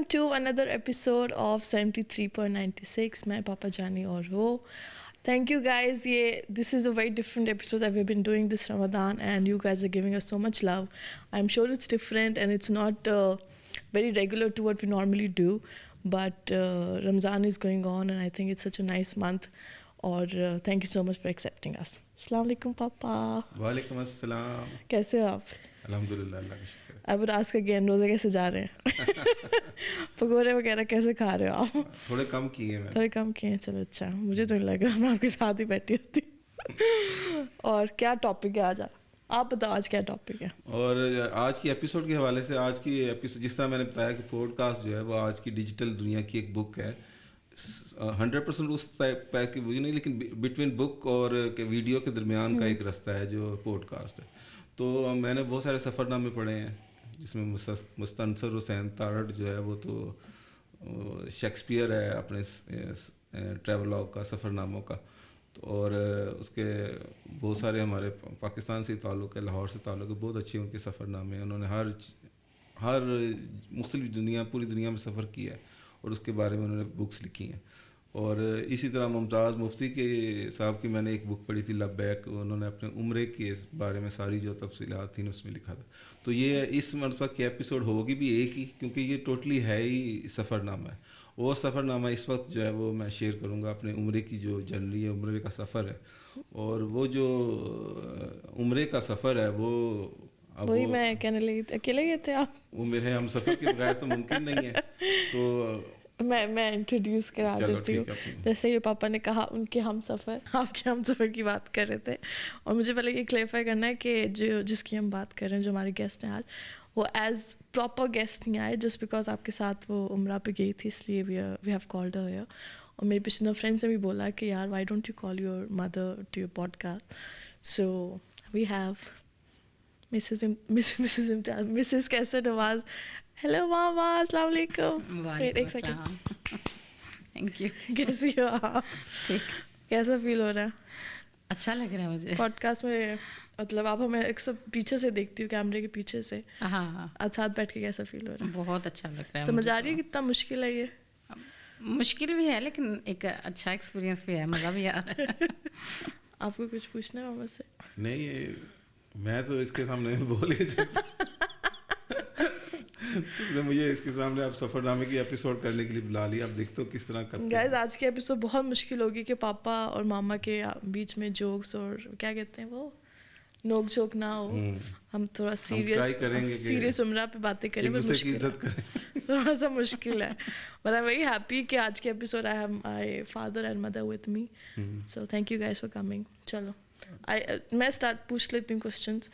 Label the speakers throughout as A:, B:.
A: to another episode of 73.96. میں پاپا جانی اور وہ. Thank you guys. This is a very different episode that we've been doing this Ramadan, and you guys are giving us so much love. I'm sure it's different and it's not very regular to what we normally do, but Ramzan is going on and I think it's such a nice month. اور thank you so much for accepting us. السلام علیکم پاپا.
B: وعلیکم السلام.
A: کیسے ہو آپ؟
B: الحمدللہ, اللہ کا شکر.
A: I would ask again, روزے کیسے جا رہے ہیں؟ پکوڑے وغیرہ کیسے کھا رہے ہو آپ؟
B: تھوڑے کم کیے ہیں.
A: تھوڑے کم کیے ہیں, چلو اچھا. مجھے تو نہیں لگ رہا میں آپ کے ساتھ ہی بیٹھی ہوتی. اور کیا ٹاپک ہے آج؟ آپ بتاؤ آج کیا ٹاپک ہے. اور
B: آج کی ایپیسوڈ کے حوالے سے, آج کی ایپیسوڈ جس طرح میں نے بتایا کہ پوڈ کاسٹ جو ہے وہ آج کی ڈیجیٹل دنیا کی ایک بک ہے. 100% اس پیک کی بک نہیں, لیکن بٹوین بک اور ویڈیو کے درمیان کا ایک رستہ ہے جو پوڈ کاسٹ ہے. تو میں نے بہت سارے سفر نامے پڑھے ہیں جس میں مستنصر حسین تارڑ جو ہے وہ تو شیکسپیئر ہے اپنے ٹریولاگ کا, سفر ناموں کا. اور اس کے بہت سارے ہمارے پاکستان سے تعلق ہے, لاہور سے تعلق ہے, بہت اچھے ان کے سفر نامے ہیں. انہوں نے ہر مختلف دنیا, پوری دنیا میں سفر کیا ہے اور اس کے بارے میں انہوں نے بکس لکھی ہیں. اور اسی طرح ممتاز مفتی کے صاحب کی میں نے ایک بک پڑھی تھی لبیک, انہوں نے اپنے عمرے کے بارے میں ساری جو تفصیلات تھیں اس میں لکھا تھا. تو یہ اس مرتبہ کی ایپیسوڈ ہوگی بھی ایک ہی, کیونکہ یہ ٹوٹلی ہے ہی سفر نامہ ہے. وہ سفر نامہ اس وقت جو ہے وہ میں شیئر کروں گا, اپنے عمرے کی جو جرنی ہے, عمرے کا سفر ہے. اور وہ جو عمرے کا سفر ہے وہ
A: وہی میں کہنے لگی تھی, اکیلے گئے تھے آپ؟
B: وہ میرے ہم سفر کے بغیر تو ممکن نہیں ہے. تو
A: میں انٹروڈیوس کرا دیتی ہوں. جیسے یہ پاپا نے کہا ان کے ہم سفر, آپ کے ہم سفر کی بات کر رہے تھے. اور مجھے پہلے یہ کلیئرفائی کرنا ہے کہ جس کی ہم بات کر رہے ہیں, جو ہمارے گیسٹ ہیں آج, وہ ایز پراپر گیسٹ نہیں آئے جسٹ بیکاز آپ کے ساتھ وہ عمرہ پہ گئی تھی, اس لیے we have called her here. اور میرے پچھلے فرینڈس نے بھی بولا کہ یار why don't you call your mother to your podcast. So we have Mrs کیسے نواز. ہیلو ماما, السلام علیکم. ایک سیکنڈ.
C: Thank you.
A: کیسی ہو آپ؟
C: ٹھیک.
A: کیسا فیل ہو رہا ہے؟
C: اچھا لگ رہا ہے مجھے
A: پوڈ کاسٹ میں. مطلب آپ ہمیں ایک سب پیچھے سے دیکھتی ہوں, کیمرے کے پیچھے سے.
C: ہاں,
A: آج ساتھ بیٹھ کے کیسا فیل ہو رہا ہے؟
C: بہت اچھا لگ رہا ہے.
A: سمجھ آ رہی ہے کتنا مشکل ہے یہ؟
C: مشکل بھی ہے لیکن ایک اچھا ایکسپیرینس بھی ہے, مزہ بھی آ رہا ہے.
A: آپ کو کچھ پوچھنا ہے ماما سے؟
B: نہیں, میں تو اس کے سامنے بول ہی سکتا. مجھے اس کے سامنے آپ سفر نامے کی ایپیسوڈ کرنے کے لیے بلا لیا. آپ دیکھتے ہو کس طرح کرتے ہیں.
A: گائز آج کی ایپیسوڈ بہت مشکل ہوگی کہ پاپا اور ماما کے بیچ میں جوکس اور کیا کہتے ہیں وہ نوک جھوک نہ ہو. ہم تھوڑا سیریس عمرہ پہ باتیں کریں, تھوڑا سا مشکل ہے. But I am very happy کہ آج کے episode I have my father and mother with me. So thank you guys for coming. چلو میں پوچھ لیتی ہوں کوشچنس.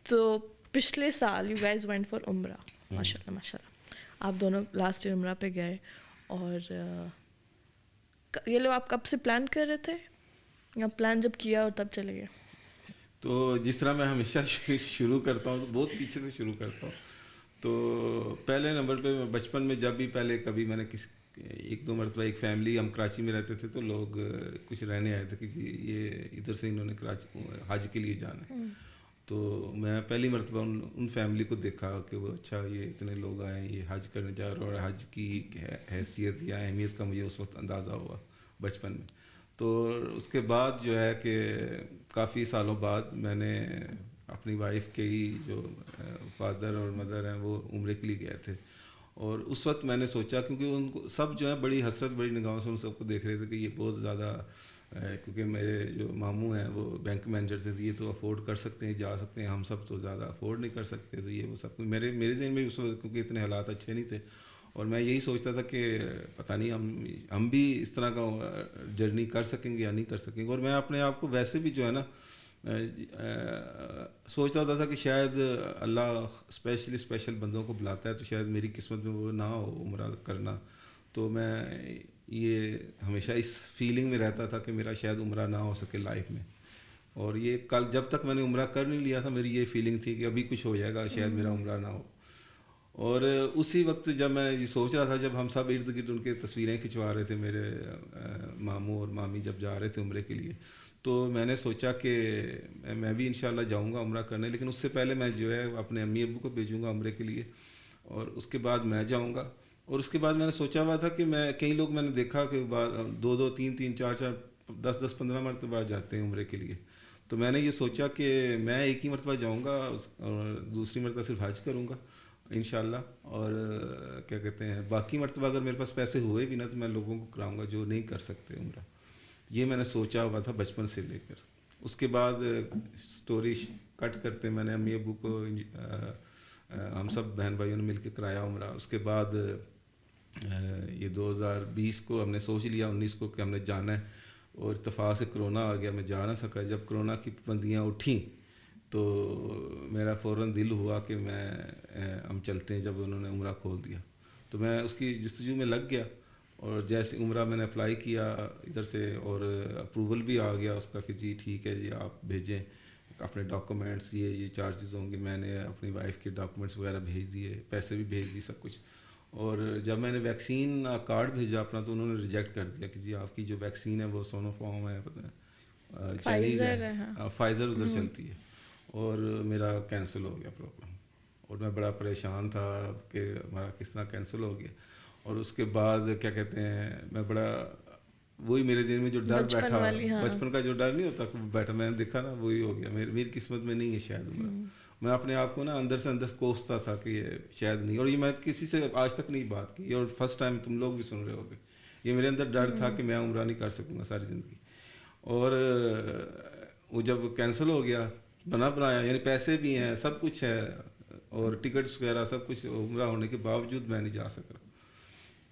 A: تو پچھلے سال یو گائز وینٹ فار عمرہ, ماشاء اللہ ماشاء اللہ. آپ دونوں لاسٹ ایئر عمرہ پہ گئے, اور یہ لوگ آپ کب سے پلان کر رہے تھے یا پلان جب کیا اور تب چلے گئے؟
B: تو جس طرح میں ہمیشہ شروع کرتا ہوں تو بہت پیچھے سے شروع کرتا ہوں. تو پہلے نمبر پہ میں بچپن میں جب بھی پہلے کبھی میں نے ایک دو مرتبہ ایک فیملی, ہم کراچی میں رہتے تھے, تو لوگ کچھ رہنے آئے تھے کہ جی یہ ادھر سے انہوں نے کراچی حج کے لیے جانا ہے. تو میں پہلی مرتبہ ان فیملی کو دیکھا کہ وہ اچھا یہ اتنے لوگ آئے ہیں, یہ حج کرنے جا رہے ہیں, اور حج کی حیثیت یا اہمیت کا مجھے اس وقت اندازہ ہوا بچپن میں. تو اس کے بعد جو ہے کہ کافی سالوں بعد میں نے اپنی وائف کے ہی جو فادر اور مدر ہیں وہ عمرے کے لیے گئے تھے. اور اس وقت میں نے سوچا, کیونکہ ان کو سب جو ہے بڑی حسرت بڑی نگاہوں سے ان سب کو دیکھ رہے تھے کہ یہ بہت زیادہ, کیونکہ میرے جو ماموں ہیں وہ بینک مینیجر تھے, یہ تو افورڈ کر سکتے ہیں, جا سکتے ہیں, ہم سب تو زیادہ افورڈ نہیں کر سکتے. تو یہ وہ سب میرے ذہن میں اس وقت, کیونکہ اتنے حالات اچھے نہیں تھے, اور میں یہی سوچتا تھا کہ پتہ نہیں ہم بھی اس طرح کا جرنی کر سکیں گے یا نہیں کر سکیں گے. اور میں اپنے آپ کو ویسے بھی جو ہے نا سوچتا ہوتا تھا کہ شاید اللہ اسپیشل بندوں کو بلاتا ہے تو شاید میری قسمت میں وہ نہ ہو عمرہ کرنا. تو میں یہ ہمیشہ اس فیلنگ میں رہتا تھا کہ میرا شاید عمرہ نہ ہو سکے لائف میں. اور یہ کل جب تک میں نے عمرہ کر نہیں لیا تھا میری یہ فیلنگ تھی کہ ابھی کچھ ہو جائے گا, شاید میرا عمرہ نہ ہو. اور اسی وقت جب میں یہ سوچ رہا تھا, جب ہم سب ارد گرد ان کے تصویریں کھنچوا رہے تھے, میرے ماموں اور مامی جب جا رہے تھے عمرے کے لیے, تو میں نے سوچا کہ میں بھی انشاءاللہ جاؤں گا عمرہ کرنے, لیکن اس سے پہلے میں جو ہے اپنے امی ابو کو بھیجوں گا عمرے کے لیے, اور اس کے بعد میں جاؤں گا. اور اس کے بعد میں نے سوچا ہوا تھا کہ میں کئی لوگ میں نے دیکھا کہ 2 3 4 10 15 مرتبہ جاتے ہیں عمرے کے لیے. تو میں نے یہ سوچا کہ میں ایک ہی مرتبہ جاؤں گا اور دوسری مرتبہ صرف حج کروں گا انشاءاللہ. اور کیا کہتے ہیں باقی مرتبہ اگر میرے پاس پیسے ہوئے بھی نا تو میں لوگوں کو کراؤں گا جو نہیں کر سکتے عمرہ. یہ میں نے سوچا ہوا تھا بچپن سے لے کر. اس کے بعد سٹوری کٹ کرتے میں نے امی ابو کو ہم سب بہن بھائیوں نے مل کے کرایا عمرہ. اس کے بعد یہ 2020 کو ہم نے سوچ لیا 19 کو کہ ہم نے جانا ہے, اور اتفاق سے کرونا آ گیا, میں جا نہ سکا. جب کرونا کی پابندیاں اٹھیں تو میرا فوراً دل ہوا کہ ہم چلتے ہیں. جب انہوں نے عمرہ کھول دیا تو میں اس کی جستجو میں لگ گیا, اور جیسے عمرہ میں نے اپلائی کیا ادھر سے اور اپروول بھی آ گیا اس کا کہ جی ٹھیک ہے جی آپ بھیجیں اپنے ڈاکومنٹس, یہ 4 چیزیں ہوں گی. میں نے اپنی وائف کے ڈاکومنٹس وغیرہ بھیج دیے, پیسے بھی بھیج دی, سب کچھ. اور جب میں نے ویکسین کارڈ بھیجا اپنا تو انہوں نے ریجیکٹ کر دیا کہ جی آپ کی جو ویکسین ہے وہ سونو فارم ہے, چائنیز ہے, فائزر ادھر چلتی ہے. اور میرا کینسل ہو گیا پروگرام, اور میں بڑا پریشان تھا کہ ہمارا کس طرح کینسل ہو گیا. اور اس کے بعد کیا کہتے ہیں میں بڑا وہی میرے ذہن میں جو ڈر بیٹھا, بچپن کا جو ڈر نہیں ہوتا بیٹھا, میں نے دیکھا نا وہی ہو گیا. میری قسمت میں نہیں ہے شاید عمرہ. میں اپنے آپ کو نا اندر سے اندر کوستا تھا کہ یہ شاید نہیں. اور یہ میں کسی سے آج تک نہیں بات کی, اور فرسٹ ٹائم تم لوگ بھی سن رہے ہوگے. یہ میرے اندر ڈر تھا کہ میں عمرہ نہیں کر سکوں گا ساری زندگی. اور وہ جب کینسل ہو گیا بنا بنایا, یعنی پیسے بھی ہیں سب کچھ ہے اور ٹکٹس وغیرہ سب کچھ, عمرہ ہونے کے باوجود میں نہیں جا سکا.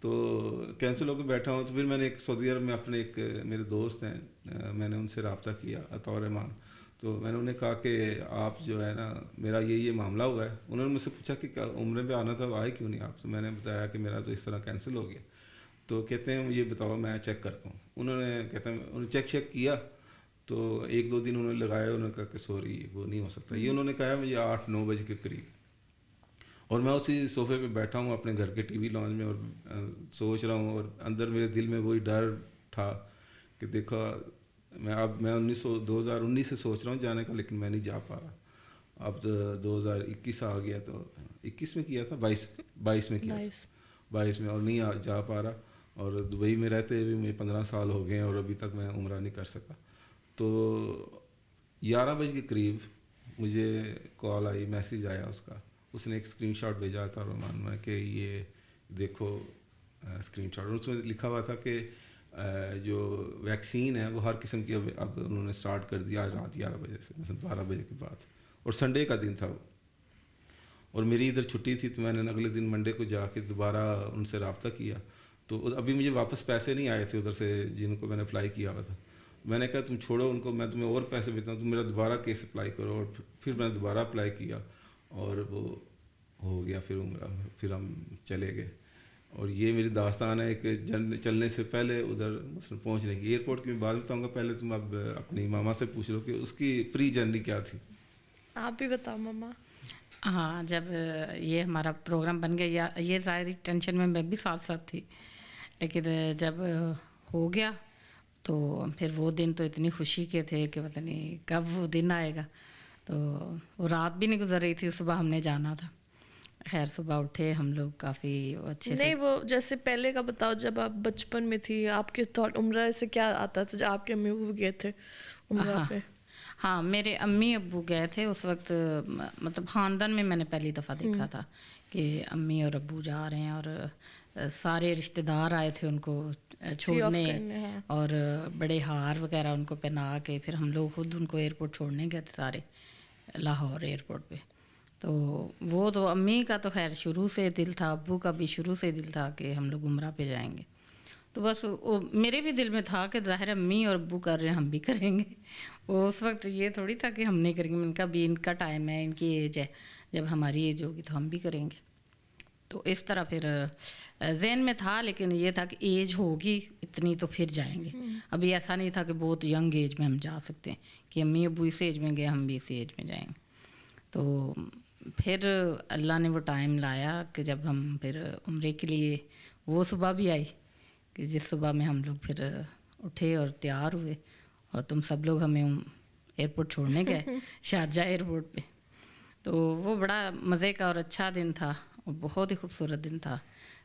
B: تو کینسل ہو کے بیٹھا ہوں. تو پھر میں نے ایک سعودی عرب میں اپنے ایک میرے دوست ہیں, میں نے ان سے رابطہ کیا عطاء الرحمان. تو میں نے انہیں کہا کہ آپ جو ہے نا میرا یہ معاملہ ہوا ہے. انہوں نے مجھ سے پوچھا کہ عمرے پہ آنا تھا آئے کیوں نہیں آپ. تو میں نے بتایا کہ میرا تو اس طرح کینسل ہو گیا. تو کہتے ہیں یہ بتاؤ میں چیک کرتا ہوں. انہوں نے کہتے ہیں انہوں نے چیک کیا تو 1-2 دن انہوں نے لگایا. انہوں نے کہا کہ سوری وہ نہیں ہو سکتا. یہ انہوں نے کہا مجھے 8-9 بجے کے قریب, اور میں اسی صوفے پہ بیٹھا ہوں اپنے گھر کے ٹی وی لانچ میں اور سوچ رہا ہوں. اور اندر میرے دل میں وہی ڈر تھا کہ دیکھا میں 2019 سے سوچ رہا ہوں جانے کا, لیکن میں نہیں جا پا رہا. اب 2021 آ گیا تو 21 میں کیا تھا, 22 میں کیا تھا, 22 میں, اور نہیں جا پا رہا. اور دبئی میں رہتے ہوئے مجھے 15 سال ہو گئے ہیں اور ابھی تک میں عمرہ نہیں کر سکا. تو 11 بجے کے قریب مجھے کال آئی, میسیج آیا اس کا. اس نے ایک اسکرین شاٹ بھیجا تھا رحمان میں کہ یہ دیکھو اسکرین شاٹ, اور اس میں لکھا ہوا تھا کہ جو ویکسین ہے وہ ہر قسم کی اب انہوں نے اسٹارٹ کر دیا رات 11 بجے سے, مثلا 12 بجے کے بعد. اور سنڈے کا دن تھا وہ, اور میری ادھر چھٹی تھی. تو میں نے اگلے دن منڈے کو جا کے دوبارہ ان سے رابطہ کیا. تو ابھی مجھے واپس پیسے نہیں آئے تھے ادھر سے جن کو میں نے اپلائی کیا ہوا تھا. میں نے کہا تم چھوڑو ان کو, میں تمہیں اور پیسے دیتا ہوں, تم میرا دوبارہ کیس اپلائی کرو. اور پھر میں نے دوبارہ اپلائی کیا اور وہ ہو گیا پھر عمرہ. پھر ہم چلے گئے. اور یہ میری داستان ہے کہ چلنے سے پہلے ادھر مثلا پہنچنے کی. ایئرپورٹ کی میں بات بتاؤں گا, پہلے تم اب اپنی ماما سے پوچھ لو کہ اس کی پری جرنی کیا تھی.
A: آپ بھی بتاؤ ماما.
C: ہاں, جب یہ ہمارا پروگرام بن گیا, یہ ظاہری ٹینشن میں بھی ساتھ تھی, لیکن جب ہو گیا تو پھر وہ دن تو اتنی خوشی کے تھے کہ پتہ نہیں کب وہ دن آئے گا. تو وہ رات بھی نہیں گزر رہی تھی, صبح ہم نے جانا تھا. خیر صبح اٹھے ہم لوگ کافی اچھے سے.
A: نہیں وہ جیسے پہلے کا بتاؤ, جب آپ بچپن میں تھی آپ کے تھاٹ عمرہ سے کیا آتا تھا جب آپ کے امی ابو گئے تھے عمرہ پہ؟
C: ہاں, میرے امی ابو گئے تھے اس وقت. مطلب خاندان میں میں نے پہلی دفعہ دیکھا تھا کہ امی اور ابو جا رہے ہیں, اور سارے رشتہ دار آئے تھے ان کو چھوڑنے, اور بڑے ہار وغیرہ ان کو پہنا کے پھر ہم لوگ خود ان کو ایئرپورٹ چھوڑنے گئے تھے سارے, لاہور ایئرپورٹ پہ. تو وہ تو امی کا تو خیر شروع سے دل تھا, ابو کا بھی شروع سے دل تھا کہ ہم لوگ عمرہ پہ جائیں گے. تو بس میرے بھی دل میں تھا کہ ظاہر امی اور ابو کر رہے ہیں ہم بھی کریں گے. وہ اس وقت یہ تھوڑی تھا کہ ہم نہیں کریں گے, ان کا بھی ان کا ٹائم ہے, ان کی ایج ہے, جب ہماری ایج ہوگی تو ہم بھی کریں گے. تو اس طرح پھر ذہن میں تھا, لیکن یہ تھا کہ ایج ہوگی اتنی تو پھر جائیں گے. ابھی ایسا نہیں تھا کہ بہت ینگ ایج میں ہم جا سکتے ہیں کہ امی ابو اس ایج میں گئے ہم بھی اس ایج میں جائیں گے. تو پھر اللہ نے وہ ٹائم لایا کہ جب ہم پھر عمرے کے لیے, وہ صبح بھی آئی کہ جس صبح میں ہم لوگ پھر اٹھے اور تیار ہوئے, اور تم سب لوگ ہمیں ایئرپورٹ چھوڑنے گئے شارجہ ایئرپورٹ پہ. تو وہ بڑا مزے کا اور اچھا دن تھا, اور بہت ہی خوبصورت دن تھا.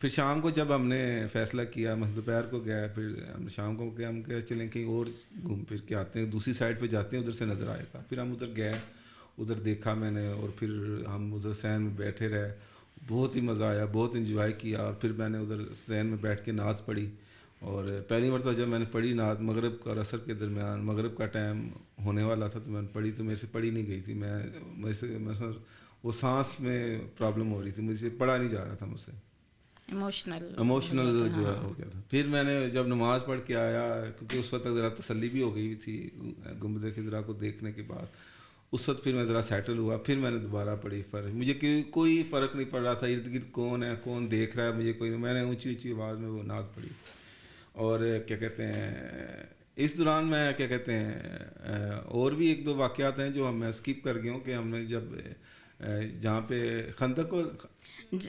B: پھر شام کو جب ہم نے فیصلہ کیا، میں دوپہر کو گیا، پھر ہم شام کو گیا، ہم کہا چلیں کہیں اور گھوم پھر کے آتے ہیں، دوسری سائڈ پہ جاتے ہیں، ادھر سے نظر آئے گا. پھر ہم ادھر گئے، ادھر دیکھا میں نے، اور پھر ہم ادھر سین میں بیٹھے رہے، بہت ہی مزہ آیا، بہت انجوائے کیا. اور پھر میں نے ادھر سین میں بیٹھ کے نعت پڑھی، اور پہلی مرتبہ جب میں نے پڑھی نعت مغرب کا اور عصر کے درمیان، مغرب کا ٹائم ہونے والا تھا، تو میں نے پڑھی، تو میرے سے پڑھی نہیں گئی تھی. میں وہ سانس میں پرابلم ہو رہی تھی، مجھ سے پڑھا نہیں جا رہا تھا، مجھ سے ایموشنل جو ہے ہو گیا تھا. پھر میں نے جب نماز پڑھ کے آیا، کیونکہ اس وقت ذرا تسلی بھی ہو گئی تھی گنبد خضرا کو دیکھنے کے بعد، اس وقت پھر میں ذرا سیٹل ہوا. پھر میں نے دوبارہ پڑھی. مجھے کوئی فرق نہیں پڑ رہا تھا ارد گرد کون ہے، کون دیکھ رہا ہے مجھے، کوئی نہیں. میں نے اونچی اونچی آواز میں وہ نعت پڑھی. اور کیا کہتے ہیں، اس دوران میں کیا کہتے ہیں اور بھی ایک دو واقعات ہیں جو میں اسکپ کر گیا ہوں، کہ ہم نے جب جہاں پہ خندق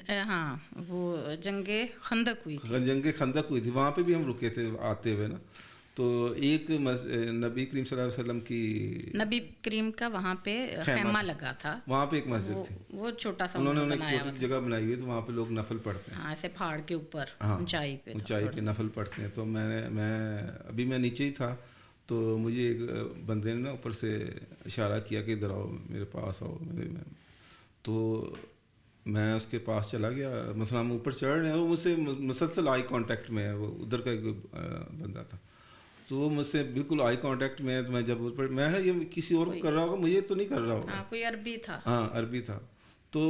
C: ہاں وہ جنگ خندق ہوئی
B: تھی، وہاں پہ بھی ہم رکے تھے آتے ہوئے نا. تو ایک نبی کریم صلی اللہ علیہ وسلم کی،
C: نبی کریم کا وہاں پہ خیمہ لگا تھا،
B: وہاں پہ ایک مسجد تھی،
C: وہ چھوٹا سا
B: انہوں نے ایک چھوٹی سی جگہ بنائی ہوئی، تو وہاں پہ لوگ نفل پڑھتے ہیں،
C: ایسے پہاڑ کے اوپر اونچائی
B: پہ نفل پڑھتے ہیں. تو میں نیچے ہی تھا، تو مجھے ایک بندے نے نا اوپر سے اشارہ کیا کہ ادھر آؤ، میرے پاس آؤ. تو میں اس کے پاس چلا گیا. مثلا ہم اوپر چڑھ رہے ہیں، وہ مجھ سے مسلسل آئی کانٹیکٹ میں ہے، وہ ادھر کا ایک بندہ تھا، تو وہ مجھ سے بالکل آئی کانٹیکٹ میں ہے. تو میں جب اوپر، میں یہ کسی اور کو کر رہا ہوگا، مجھے تو نہیں کر رہا ہوگا،
C: کوئی عربی تھا،
B: ہاں عربی تھا. تو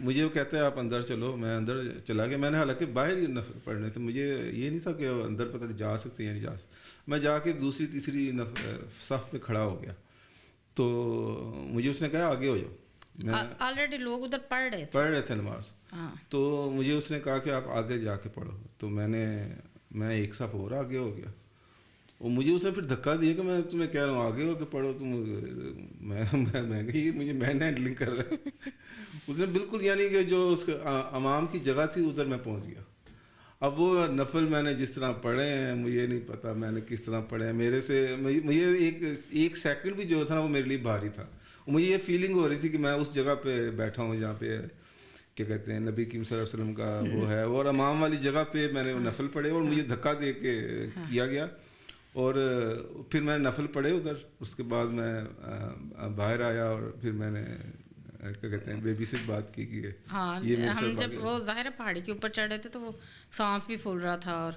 B: مجھے وہ کہتے ہیں آپ اندر چلو. میں اندر چلا گیا. میں نے حالانکہ باہر ہی نفل پڑھنے تھے، مجھے یہ نہیں تھا کہ اندر پتہ نہیں جا سکتے یا نہیں جا سکتے. میں جا کے دوسری تیسری صف میں کھڑا ہو گیا. تو مجھے اس نے کہا آگے ہو جاؤ.
C: آلریڈی لوگ ادھر پڑھ رہے
B: تھے نماز. تو مجھے اس نے کہا کہ آپ آگے جا کے پڑھو. تو میں ایک صف اور آگے ہو گیا. اور مجھے اس نے پھر دھکا دیا کہ میں تمہیں کہہ رہا ہوں آگے ہو کے پڑھو. مجھے مین ہینڈلنگ کر رہا ہے. اس نے بالکل، یعنی کہ جو اس امام کی جگہ تھی ادھر میں پہنچ گیا. اب وہ نفل میں نے جس طرح پڑھے ہیں مجھے نہیں پتا میں نے کس طرح پڑھے ہیں. مجھے ایک سیکنڈ بھی جو تھا نا وہ میرے لیے بھاری تھا. مجھے یہ فیلنگ ہو رہی تھی کہ میں اس جگہ پہ بیٹھا ہوں جہاں پہ کیا کہتے ہیں نبی کریم صلی اللہ علیہ وسلم کا وہ ہے، اور امام والی جگہ پہ میں نے نفل پڑھے، اور مجھے دھکا دے کے کیا گیا. اور پھر میں نفل پڑھے ادھر. اس کے بعد میں باہر آیا، اور پھر میں نے کیا کہتے ہیں بیبی سے بات کی کہ
C: ہم جب وہ ظاہر پہاڑی کے اوپر چڑھ رہے تھے تو وہ سانس بھی پھول رہا تھا. اور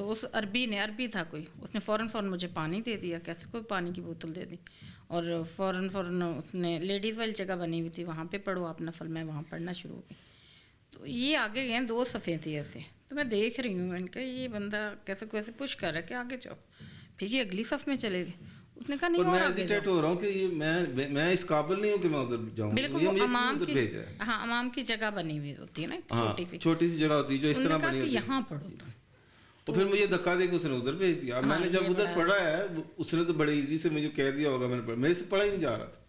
C: اس عربی تھا کوئی، اس نے فوراً مجھے پانی دے دیا. کیسے کوئی پانی کی بوتل دے دی، اور فوراً اس نے لیڈیز والی جگہ بنی ہوئی تھی، وہاں پہ پڑھو آپ نفل. میں وہاں پڑھنا شروع ہو گئی. تو یہ آگے گئے 2 صفیں تھی ایسے. تو میں دیکھ رہی ہوں، میں نے کہا یہ بندہ کیسے پش کر رہا ہے کہ آگے جاؤ. پھر یہ اگلی صف میں چلے گئے. اس نے کہا نہیں،
B: میں ہیزیٹیٹ ہو رہا ہوں کہ یہ میں اس قابل نہیں ہوں کہ میں ادھر جاؤں.
C: بالکل امام کی جگہ بنی ہوئی ہوتی ہے نا،
B: چھوٹی سی جگہ ہوتی ہے جو اس طرح بنی ہوتی ہے،
C: یہاں پڑھو.
B: تو پھر مجھے دھکا دے کے اس نے ادھر بھیج دیا. میں نے جب ادھر پڑھا ہے، اس نے تو بڑے ایزی سے مجھے کہہ دیا ہوگا. میں نے پڑھا، میرے سے پڑھا ہی نہیں جا رہا تھا،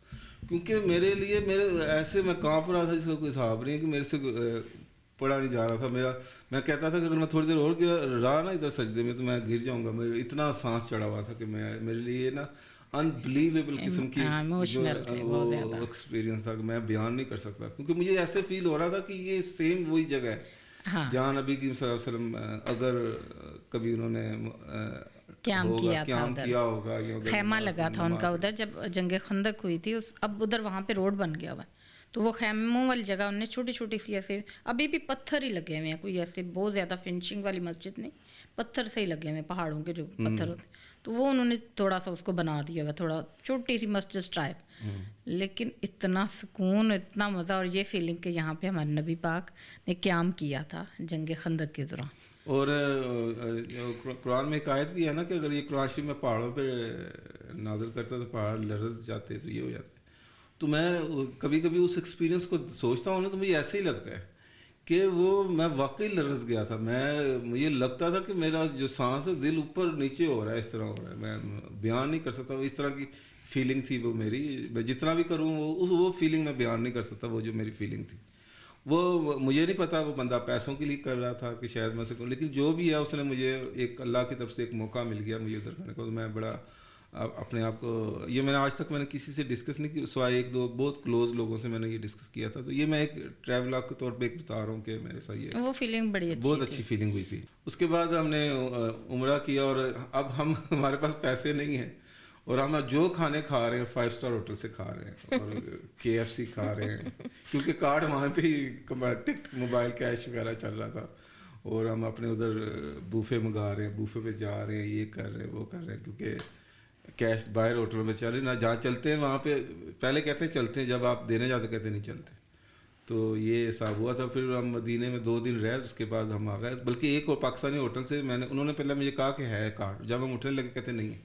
B: کیونکہ میرے لیے ایسے میں کانپ رہا تھا جس کا کوئی حساب نہیں ہے، کہ میرے سے پڑھا نہیں جا رہا تھا. میں کہتا تھا کہ اگر میں تھوڑی دیر اور رہا نا ادھر سجدے میں تو میں گر جاؤں گا. میں اتنا سانس چڑھا ہوا تھا کہ میرے لیے نا انبلیویبل قسم کی ایکسپیرینس تھا کہ میں بیان نہیں کر سکتا. کیونکہ مجھے ایسے فیل ہو رہا تھا کہ یہ سیم وہی جگہ ہے جہاں نبی کریم صلی اللہ علیہ وسلم اگر کبھی انہوں نے
C: قیام کیا
B: ہوگا،
C: خیمہ لگا تھا ان کا ادھر جب جنگ خندق ہوئی تھی. اب ادھر وہاں پہ روڈ بن گیا ہوا ہے، تو وہ خیموں والی جگہ انہوں نے چھوٹی سی ایسے، ابھی بھی پتھر ہی لگے ہوئے ہیں، کوئی ایسے بہت زیادہ فنشنگ والی مسجد نہیں، پتھر سے ہی لگے ہوئے ہیں، پہاڑوں کے جو پتھر ہوتے ہیں. تو وہ انہوں نے تھوڑا سا اس کو بنا دیا ہوا، تھوڑا چھوٹی سی مسجد ٹائپ. لیکن اتنا سکون، اتنا مزہ، اور یہ فیلنگ کہ یہاں پہ ہمارے نبی پاک نے قیام کیا تھا جنگ خندق کے دوران.
B: اور قرآن میں ایک آیت بھی ہے نا کہ اگر یہ قرآن شریف میں پہاڑوں پہ نازل کرتا تو پہاڑ لرز جاتے، تو یہ ہو جاتے. تو میں کبھی کبھی اس ایکسپیرینس کو سوچتا ہوں نا، تو مجھے ایسے ہی لگتا ہے کہ وہ میں واقعی لرز گیا تھا. مجھے لگتا تھا کہ میرا جو سانس ہے دل اوپر نیچے ہو رہا ہے، اس طرح ہو رہا ہے. میں بیان نہیں کر سکتا. اس طرح کی فیلنگ تھی وہ میری. میں جتنا بھی کروں وہ فیلنگ میں بیان نہیں کر سکتا. وہ جو میری فیلنگ تھی، وہ مجھے نہیں پتا وہ بندہ پیسوں کے لیے کر رہا تھا کہ شاید میں سکوں، لیکن جو بھی ہے اس نے مجھے ایک اللہ کی طرف سے ایک موقع مل گیا مجھے ادھر کرنے کو. تو میں بڑا اپنے آپ کو, یہ میں نے آج تک میں نے کسی سے ڈسکس نہیں کی, سوائے ایک دو بہت کلوز لوگوں سے میں نے یہ ڈسکس کیا تھا. تو یہ میں ایک ٹریول کے طور پہ ایک بتا رہا ہوں کہ میرے ساتھ یہ
C: وہ فیلنگ
B: بہت اچھی فیلنگ ہوئی تھی. اس کے بعد ہم نے عمرہ کیا, اور اب ہمارے پاس پیسے نہیں ہیں, اور ہم جو کھانے کھا رہے ہیں 5 اسٹار ہوٹل سے کھا رہے ہیں, اور KFC کھا رہے ہیں, کیونکہ کارڈ وہاں پہ ہی موبائل کیش وغیرہ چل رہا تھا, اور ہم اپنے ادھر بوفے منگا رہے ہیں, بوفے پہ جا رہے ہیں, یہ کر رہے ہیں وہ کر رہے ہیں, کیونکہ کیش باہر ہوٹل میں چل رہے نہ, جہاں چلتے ہیں وہاں پہ پہلے کہتے ہیں چلتے ہیں, جب آپ دینے جاتے کہتے نہیں چلتے. تو یہ حساب ہوا تھا. پھر ہم مدینے میں 2 دن رہے, اس کے بعد ہم آ گئے. بلکہ ایک اور پاکستانی ہوٹل سے انہوں نے پہلے مجھے کہا کہ ہے کارڈ, جب ہم اٹھنے لگے کہتے نہیں ہے.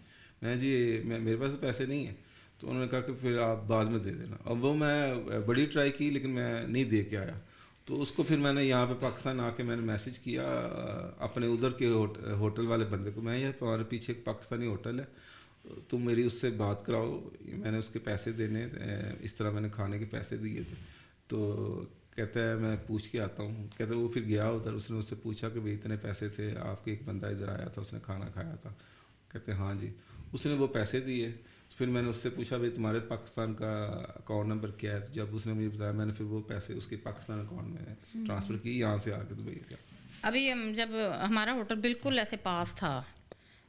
B: میں جی میرے پاس پیسے نہیں ہیں. تو انہوں نے کہا کہ پھر آپ بعد میں دے دینا. اب وہ میں بڑی ٹرائی کی لیکن میں نہیں دے کے آیا. تو اس کو پھر میں نے یہاں پہ پاکستان آ کے میں نے میسج کیا اپنے ادھر کے ہوٹل والے بندے کو, میں یہ ہمارے پیچھے ایک پاکستانی ہوٹل ہے, تم میری اس سے بات کراؤ, میں نے اس کے پیسے دینے, اس طرح میں نے کھانے کے پیسے دیے تھے. تو کہتا ہے میں پوچھ کے آتا ہوں. کہتا ہے وہ پھر گیا ادھر, اس نے اس سے پوچھا کہ بھائی اتنے پیسے تھے, آپ کے ایک بندہ ادھر آیا تھا, اس نے کھانا کھایا تھا. کہتے ہیں ہاں جی. اس نے وہ پیسے دیے. پھر میں نے اس سے پوچھا بھائی تمہارے پاکستان کا اکاؤنٹ نمبر کیا ہے. جب اس نے مجھے بتایا, میں نے پھر وہ پیسے اس کے پاکستان اکاؤنٹ میں ٹرانسفر کی, یہاں سے آ کے دبئی سے.
C: ابھی جب ہمارا ہوٹل بالکل ایسے پاس تھا,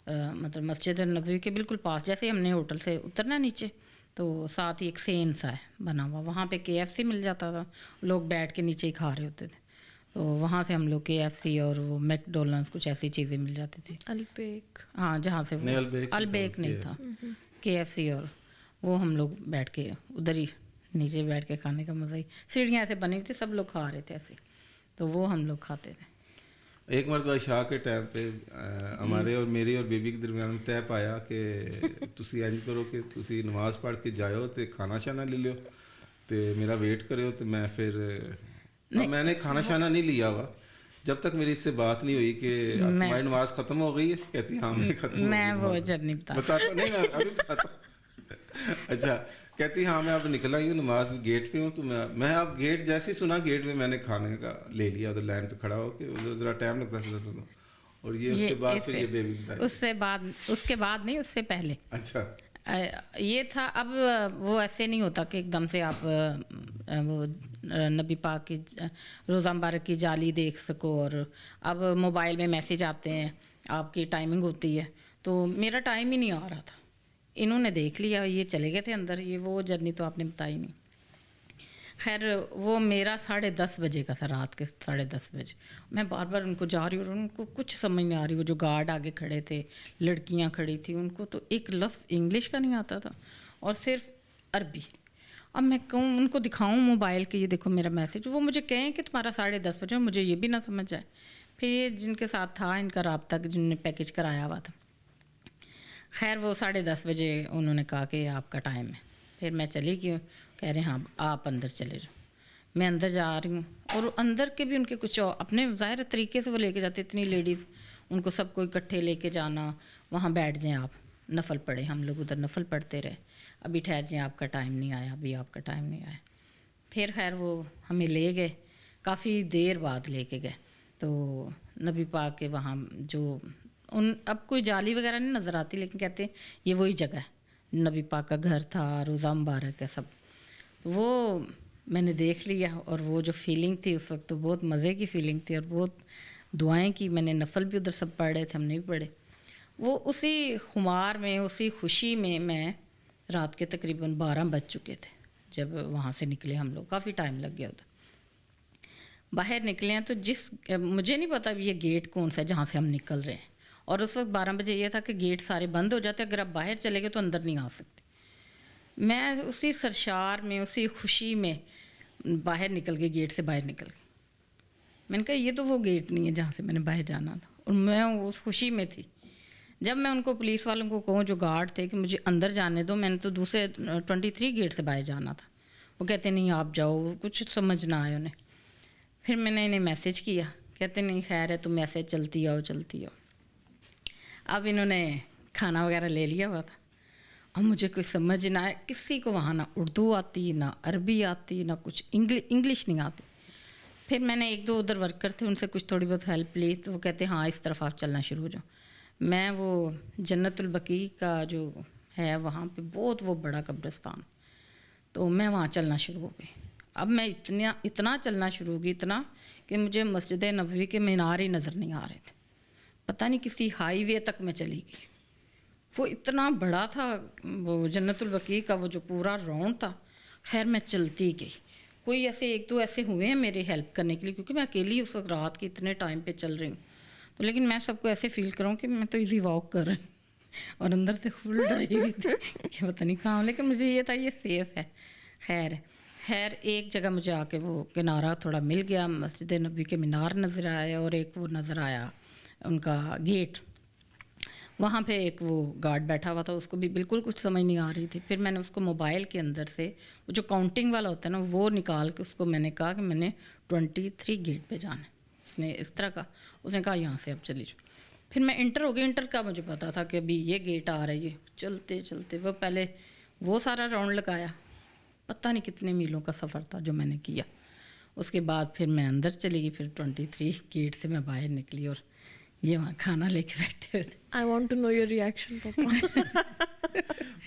C: مطلب مسجد نبوی کے بالکل پاس, جیسے ہم نے ہوٹل سے اترنا نیچے تو ساتھ ہی ایک سین سا ہے بنا ہوا, وہاں پہ KFC مل جاتا تھا, لوگ بیٹھ کے نیچے ہی کھا رہے ہوتے تھے. تو وہاں سے ہم لوگ KFC اور وہ میک ڈونلڈس کچھ ایسی چیزیں مل جاتی تھی.
A: البیک,
C: ہاں جہاں سے وہ البیک نہیں تھا, KFC, اور وہ ہم لوگ بیٹھ کے ادھر ہی نیچے بیٹھ کے کھانے کا مزہ ہی, سیڑھیاں ایسے بنی ہوئی تھی, سب لوگ کھا رہے تھے ایسے, تو وہ ہم لوگ کھاتے تھے.
B: ایک مرتبہ عشاء کے ٹائم پہ ہمارے اور میری اور بیبی کے درمیان طے پایا کہ تسی انج کرو کہ تسی نماز پڑھ کے جاؤ تو کھانا شانا لے لیو تو میرا ویٹ کرو. تو میں پھر میں نے کھانا شانا نہیں لیا ہوا جب تک میری اس سے بات نہیں ہوئی کہ تمہاری نماز ختم ہو گئی ہے. کہتی ہاں میں ختم ہو گئی.
C: میں وہ جرنی
B: بتاتا نہیں, میں ابھی بتاتا. اچھا, کہتی ہاں میں اب نکلا ہی ہوں, نماز گیٹ پہ ہوں. تو میں اب گیٹ جیسے ہی سنا گیٹ میں نے کھانے کا لے لیا, ادھر لائن پہ کھڑا ہو کے, ادھر ذرا ٹائم لگتا تھا. اور یہ اس کے بعد پھر یہ بیبی بتائی,
C: اس کے بعد نہیں, اس سے پہلے.
B: اچھا
C: یہ تھا. اب وہ ایسے نہیں ہوتا کہ ایک دم سے آپ وہ نبی پاک کی روزہ مبارک کی جالی دیکھ سکو, اور اب موبائل میں میسیج آتے ہیں, آپ کی ٹائمنگ ہوتی ہے. تو میرا ٹائم ہی نہیں آ رہا تھا, انہوں نے دیکھ لیا, یہ چلے گئے تھے اندر. یہ وہ جرنی تو آپ نے بتائی نہیں. خیر وہ میرا 10:30 بجے کا تھا, رات کے 10:30 بجے. میں بار بار ان کو جا رہی ہوں, اور ان کو کچھ سمجھ نہیں آ رہی. وہ جو گارڈ آگے کھڑے تھے, لڑکیاں کھڑی تھیں, ان کو تو ایک لفظ انگلش کا نہیں آتا تھا, اور صرف عربی. اب میں کہوں ان کو دکھاؤں موبائل کے, یہ دیکھو میرا میسیج, وہ مجھے کہیں کہ تمہارا 10:30 بجے, مجھے یہ بھی نہ سمجھ آئے. پھر یہ جن کے ساتھ تھا ان کا رابطہ, جن نے پیکج کرایا ہوا تھا, خیر وہ 10:30 بجے انہوں نے کہا کہ آپ کا ٹائم ہے. پھر میں چلی گئی, کہہ رہے ہاں آپ اندر چلے جاؤ. میں اندر جا رہی ہوں, اور اندر کے بھی ان کے کچھ اپنے ظاہر طریقے سے وہ لے کے جاتے. اتنی لیڈیز, ان کو سب کو اکٹھے لے کے جانا, وہاں بیٹھ جائیں آپ, نفل پڑھیں. ہم لوگ ادھر نفل پڑھتے رہے, ابھی ٹھہر جائیں, آپ کا ٹائم نہیں آیا, ابھی آپ کا ٹائم نہیں آیا. پھر خیر وہ ہمیں لے گئے, کافی دیر بعد لے کے گئے. تو نبی پاک کے وہاں جو اب کوئی جالی وغیرہ نہیں نظر آتی, لیکن کہتے ہیں یہ وہی جگہ ہے, نبی پاک کا گھر تھا, روزہ مبارک ہے سب. وہ میں نے دیکھ لیا, اور وہ جو فیلنگ تھی اس وقت, تو بہت مزے کی فیلنگ تھی, اور بہت دعائیں کی. میں نے نفل بھی ادھر سب پڑھے تھے, ہم نے بھی پڑھے. وہ اسی خمار میں, اسی خوشی میں رات کے تقریباً 12 بج چکے تھے جب وہاں سے نکلے ہم لوگ. کافی ٹائم لگ گیا ادھر. باہر نکلے ہیں تو مجھے نہیں پتا یہ گیٹ کون سا ہے جہاں سے ہم نکل رہے ہیں, اور اس وقت 12 بجے یہ تھا کہ گیٹ سارے بند ہو جاتے, اگر آپ باہر چلے گئے تو اندر نہیں آ سکتے. میں اسی سرشار میں, اسی خوشی میں باہر نکل گئی, گیٹ سے باہر نکل گئی. میں نے کہا یہ تو وہ گیٹ نہیں ہے جہاں سے میں نے باہر جانا تھا, اور میں اس خوشی میں تھی. جب میں ان کو پولیس والوں کو کہوں جو گارڈ تھے کہ مجھے اندر جانے دو, میں نے تو دوسرے 23 گیٹ سے باہر جانا تھا. وہ کہتے نہیں آپ جاؤ, کچھ سمجھ نہ آئے انہیں. پھر میں نے انہیں میسیج کیا, کہتے نہیں خیر ہے, تم ایسے چلتی آؤ. اب انہوں نے کھانا وغیرہ لے لیا ہوا تھا, اور مجھے کوئی سمجھ نہ آئے. کسی کو وہاں نہ اردو آتی, نہ عربی آتی, نہ کچھ انگلش نہیں آتی. پھر میں نے 1-2 ادھر ورکر تھے, ان سے کچھ تھوڑی بہت ہیلپ لی, تو وہ کہتے ہاں اس طرف آپ چلنا شروع ہو جاؤ. میں وہ جنت البقیع کا جو ہے وہاں پہ بہت وہ بڑا قبرستان. تو میں وہاں چلنا شروع ہو گئی. اب میں اتنا چلنا شروع ہو گئی، اتنا کہ مجھے مسجد نبوی کے مینار ہی نظر نہیں آ رہے تھے. پتہ نہیں کسی ہائی وے تک میں چلی گئی. وہ اتنا بڑا تھا وہ جنت البقیع کا وہ جو پورا راؤنڈ تھا. خیر میں چلتی گئی. کوئی ایسے ایک دو ایسے ہوئے ہیں میرے ہیلپ کرنے کے لیے، کیونکہ میں اکیلی اس وقت رات کے اتنے ٹائم پہ چل رہی ہوں. تو لیکن میں سب کو ایسے فیل کروں کہ میں تو ایزی واک کر رہی ہوں، اور اندر سے فل ڈری ہوئی تھی کہ پتہ نہیں کہاں. لیکن مجھے یہ تھا یہ سیف ہے. خیر ایک جگہ مجھے آ کے وہ کنارہ تھوڑا مل گیا، مسجد نبی کے مینار نظر آیا، اور ایک وہ نظر آیا ان کا گیٹ. وہاں پہ ایک وہ گارڈ بیٹھا ہوا تھا، اس کو بھی بالکل کچھ سمجھ نہیں آ رہی تھی. پھر میں نے اس کو موبائل کے اندر سے وہ جو کاؤنٹنگ والا ہوتا ہے نا وہ نکال کے اس کو میں نے کہا کہ میں نے 23 گیٹ پہ جانا ہے. اس نے اس طرح کا، اس نے کہا یہاں سے اب چلی جاؤ. پھر میں انٹر ہو گئی. انٹر کا مجھے پتا تھا کہ ابھی یہ گیٹ آ رہی ہے. چلتے چلتے وہ پہلے وہ سارا راؤنڈ لگایا، پتہ نہیں کتنے میلوں کا سفر تھا جو میں نے کیا. اس کے بعد پھر میں اندر چلی گئی. پھر 23 گیٹ سے میں باہر نکلی اور یہ وہاں کھانا لے کے بیٹھے ہوئے تھے.
A: I want to know your reaction, پاپا.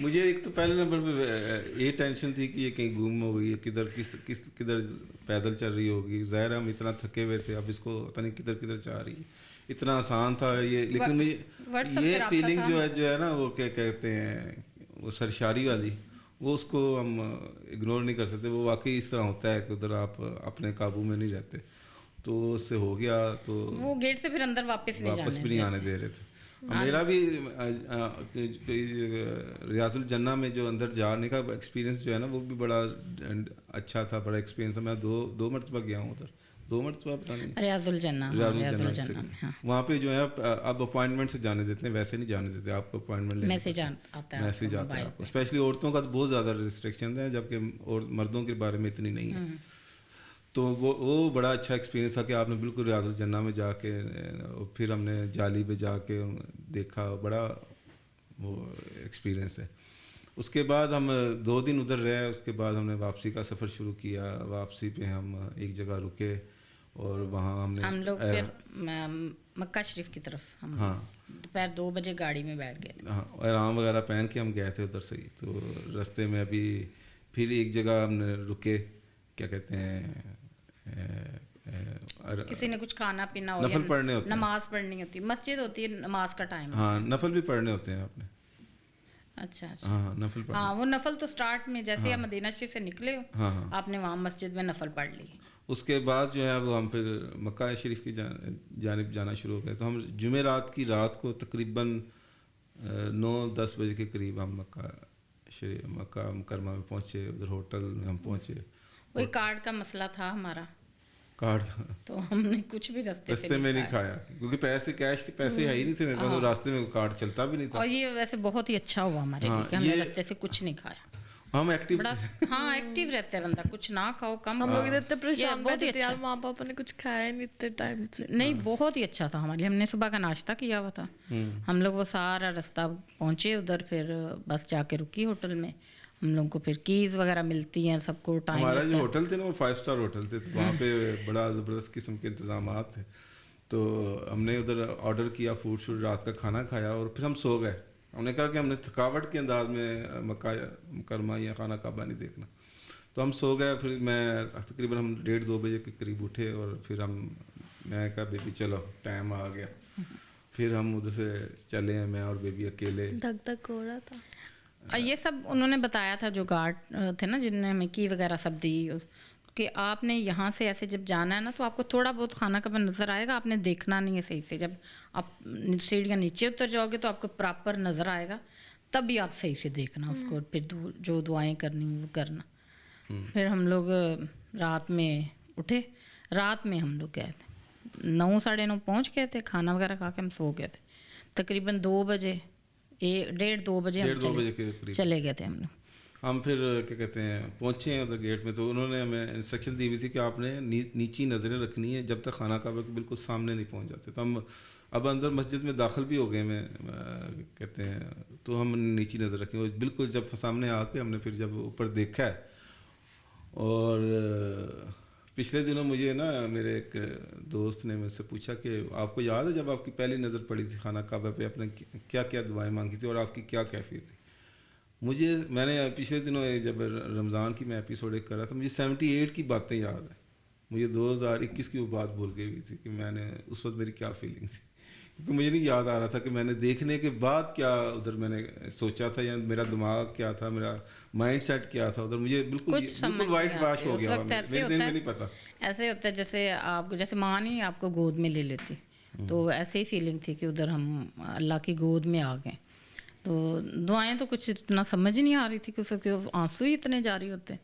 B: مجھے ایک تو پہلے نمبر پہ یہ ٹینشن تھی کہ یہ کہیں گم ہو گئی، کدھر پیدل چل رہی ہوگی. ظاہر ہم اتنا تھکے ہوئے تھے، اب اس کو پتہ نہیں کدھر چاہ رہی ہے. اتنا آسان تھا یہ، لیکن یہ فیلنگ جو ہے نا وہ کیا کہتے ہیں وہ سرشاری والی، وہ اس کو ہم اگنور نہیں کر سکتے. وہ واقعی اس طرح ہوتا ہے کہ ادھر آپ اپنے قابو میں نہیں رہتے. تو اس سے ہو گیا تو
C: وہ گیٹ سے پھر اندر واپس
B: بھی نہیں آنے دے رہے تھے. میرا بھی ریاض الجنہ میں جو اندر جانے کا ایکسپیرینس جو ہے نا وہ بھی بڑا اچھا تھا، بڑا ایکسپیرینس تھا. میں دو مرتبہ گیا ہوں ادھر، 2 مرتبہ پتہ نہیں.
C: ریاض الجنہ
B: وہاں پہ جو ہے اب اپوائنٹمنٹ سے جانے دیتے ہیں، ویسے نہیں جانے دیتے. آپ کو اپوائنٹمنٹ
C: میسج آتا ہے
B: آپ کو. اسپیشلی عورتوں کا تو بہت زیادہ ریسٹرکشن ہے، جبکہ مردوں کے بارے میں اتنی نہیں ہے. تو وہ بڑا اچھا ایکسپیرینس تھا کہ آپ نے بالکل ریاض الجنہ میں جا کے، پھر ہم نے جالی پہ جا کے دیکھا. بڑا وہ ایکسپیرینس ہے. اس کے بعد ہم 2 دن ادھر رہے. اس کے بعد ہم نے واپسی کا سفر شروع کیا. واپسی پہ ہم ایک جگہ رکے اور وہاں ہم
C: لوگ پھر مکہ شریف کی طرف دوپہر 2 بجے گاڑی میں بیٹھ گئے تھے.
B: ہاں، احرام وغیرہ پہن کے ہم گئے تھے ادھر سے ہی. تو رستے میں ابھی پھر ایک جگہ ہم نے رکے، کیا کہتے ہیں،
C: کسی نے کچھ کھانا پینا ہو،
B: نفل پڑھنے ہوتے ہیں،
C: نماز پڑھنی ہوتی ہے، مسجد ہوتی ہے، نماز کا ٹائم.
B: ہاں، نفل بھی پڑھنے ہوتے ہیں آپ نے.
C: اچھا
B: ہاں، نفل پڑھنا.
C: ہاں، وہ نفل تو سٹارٹ میں جیسے آپ مدینہ شریف سے نکلے ہو آپ نے وہاں مسجد میں نفل پڑھ لی.
B: اس کے بعد جو ہے وہ ہم پھر مکہ شریف کی جانب جانا شروع ہو گئے. تو ہم جمعرات کی رات کو تقریباً 9-10 بجے کے قریب ہم مکہ مکرمہ میں پہنچے. ادھر ہوٹل میں ہم پہنچے.
C: وہی کارڈ کا مسئلہ تھا ہمارا،
B: کارڈ
C: تو ہم نے کچھ بھی راستے
B: میں نہیں کھایا، کیونکہ کیش کے پیسے ہے ہی نہیں تھے میرے پاس. راستے میں کارڈ چلتا بھی نہیں تھا.
C: اور یہ ویسے بہت ہی اچھا ہوا ہمارے لیے کہ ہم نے راستے سے کچھ نہیں کھایا.
B: ہم ایکٹیو
C: رہتا ہے بندہ، کچھ نہ کھاؤ کم.
A: ہم لوگ اتنے پریشان ہوتے تھے یار، ماں پاپا نے کچھ کھایا نہیں اتنے ٹائم سے.
C: نہیں، بہت ہی اچھا تھا ہمارے لیے. ہم نے صبح کا ناشتہ کیا ہوا تھا. ہم لوگ وہ سارا راستہ پہنچے ادھر، پھر بس جا کے رکی ہوٹل میں. ہم لوگوں کو پھر کیز وغیرہ ملتی ہیں، سب کو ٹائم.
B: ہمارا جو ہوٹل تھے نا وہ 5 اسٹار ہوٹل تھے، تو وہاں پہ بڑا زبردست قسم کے انتظامات تھے. تو ہم نے ادھر آرڈر کیا فوڈ شوڈ، رات کا کھانا کھایا اور پھر ہم سو گئے. ہم نے کہا کہ ہم نے تھکاوٹ کے انداز میں مکہ مکرمہ یا خانہ کعبہ نہیں دیکھنا. تو ہم سو گئے. پھر میں تقریباً ہم 1:30-2 بجے کے قریب اٹھے اور پھر میں کہا بیبی چلو ٹائم آ گیا. پھر ہم ادھر سے چلے ہیں، میں اور بیبی اکیلے.
A: دھک دھک ہو رہا تھا.
C: یہ سب انہوں نے بتایا تھا جو گارڈ تھے نا، جن نے ہمیں کی وغیرہ سب دی، کہ آپ نے یہاں سے ایسے جب جانا ہے نا تو آپ کو تھوڑا بہت خانہ کعبہ نظر آئے گا، آپ نے دیکھنا نہیں ہے صحیح سے. جب آپ سیڑھیاں نیچے اتر جاؤ گے تو آپ کو پراپر نظر آئے گا، تب بھی آپ صحیح سے دیکھنا اس کو. پھر جو دعائیں کرنی وہ کرنا. پھر ہم لوگ رات میں اٹھے. رات میں ہم لوگ گئے تھے 9-9:30 پہنچ گئے تھے. کھانا وغیرہ کھا کے ہم سو گئے تھے. تقریباً 2 بجے 1:30-2 بجے چلے گئے تھے ہم لوگ.
B: ہم پھر کیا کہتے ہیں پہنچے ہیں ادھر گیٹ میں. تو انہوں نے ہمیں انسٹرکشن دی ہوئی تھی کہ آپ نے نیچی نظریں رکھنی ہے جب تک خانہ کعبہ کے بالکل سامنے نہیں پہنچ جاتے. تو ہم اب اندر مسجد میں داخل بھی ہو گئے میں کہتے ہیں، تو ہم نیچی نظر رکھیں. اور بالکل جب سامنے آ کے ہم نے پھر جب اوپر دیکھا ہے. اور پچھلے دنوں مجھے نا میرے ایک دوست نے مجھ سے پوچھا کہ آپ کو یاد ہے جب آپ کی پہلی نظر پڑی تھی خانہ کعبہ پہ، آپ نے کیا کیا دعائیں مانگی تھی اور آپ کی کیا کیفیت تھی؟ مجھے میں نے پچھلے دنوں جب رمضان کی میں ایپیسوڈ ایک کر رہا تھا مجھے 78 کی باتیں یاد ہیں. مجھے 2021 کی وہ بات بھول گئی ہوئی تھی کہ میں نے اس وقت میری کیا فیلنگ تھی, کیونکہ مجھے نہیں یاد آ رہا تھا کہ میں نے دیکھنے کے بعد کیا ادھر میں نے سوچا تھا یا میرا دماغ کیا تھا, میرا مائنڈ سیٹ کیا تھا ادھر. مجھے بالکل وائٹ واش ہو گیا, میرے ذہن میں نہیں پتا.
C: ایسے ہوتا ہے جیسے آپ کو جیسے ماں نہیں آپ کو گود میں لے لیتی, تو ایسے ہی فیلنگ تھی کہ ادھر ہم اللہ کی گود میں آ گئے. تو دعائیں تو کچھ اتنا سمجھ نہیں آ رہی تھی کہ اس وقت آنسو ہی اتنے جاری ہوتے.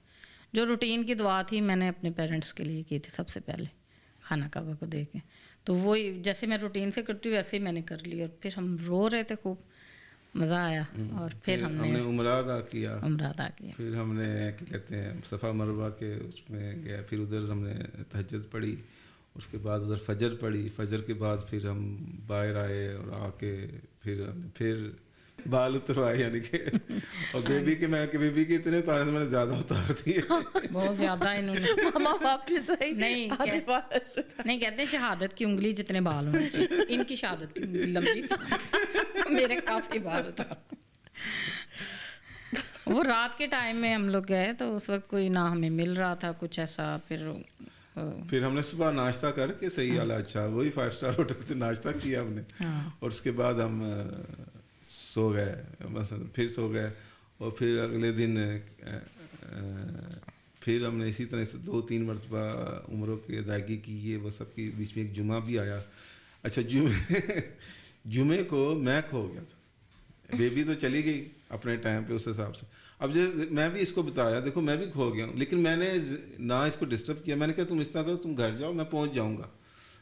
C: جو روٹین کی دعا تھی میں نے اپنے پیرنٹس کے لیے کی تھی سب سے پہلے خانہ کعبہ کو دیکھ کے, تو وہی جیسے میں روٹین سے کرتی ہوں ویسے ہی میں نے کر لی, اور پھر ہم رو رہے تھے, خوب مزہ آیا. اور پھر ہم نے
B: عمرہ ادا کیا,
C: پھر
B: ہم نے کیا کہتے ہیں صفا مروہ کے اس میں گیا, پھر ادھر ہم نے تہجد پڑھی, اس کے بعد ادھر فجر پڑھی, فجر کے بعد پھر ہم باہر آئے اور آ کے پھر ہم نے پھر بال اتروائے, یعنی کہ اور بیبی کے میں کہ بیبی کے اتنے اتارے سے میں نے زیادہ اتار دیے,
C: بہت زیادہ. انہوں نے
A: ماما واپس آئی
C: نہیں کہتے ہیں شہادت کی انگلی جتنے بال ہونے چاہیے, ان کی شہادت کی انگلی لمبی تھی, میرے کافی بال اتار. وہ رات کے ٹائم میں ہم لوگ گئے تو اس وقت کوئی نہ ہمیں مل رہا تھا کچھ ایسا.
B: پھر ہم نے صبح ناشتہ کر کے صحیح والا اچھا وہی 5 اسٹار ہوٹل سے ناشتہ کیا ہم نے, اور اس کے بعد ہم سو گئے, مثلا پھر سو گئے, اور پھر اگلے دن پھر ہم نے اسی طرح سے 2-3 مرتبہ عمروں کی ادائیگی کی. یہ وہ سب کی بیچ میں ایک جمعہ بھی آیا. اچھا جمعے کو میں کھو گیا تھا, بیبی تو چلی گئی اپنے ٹائم پہ اس حساب سے. اب میں بھی اس کو بتایا دیکھو میں بھی کھو گیا ہوں, لیکن میں نے نہ اس کو ڈسٹرب کیا. میں نے کہا تم اس طرح کرو, تم گھر جاؤ, میں پہنچ جاؤں گا,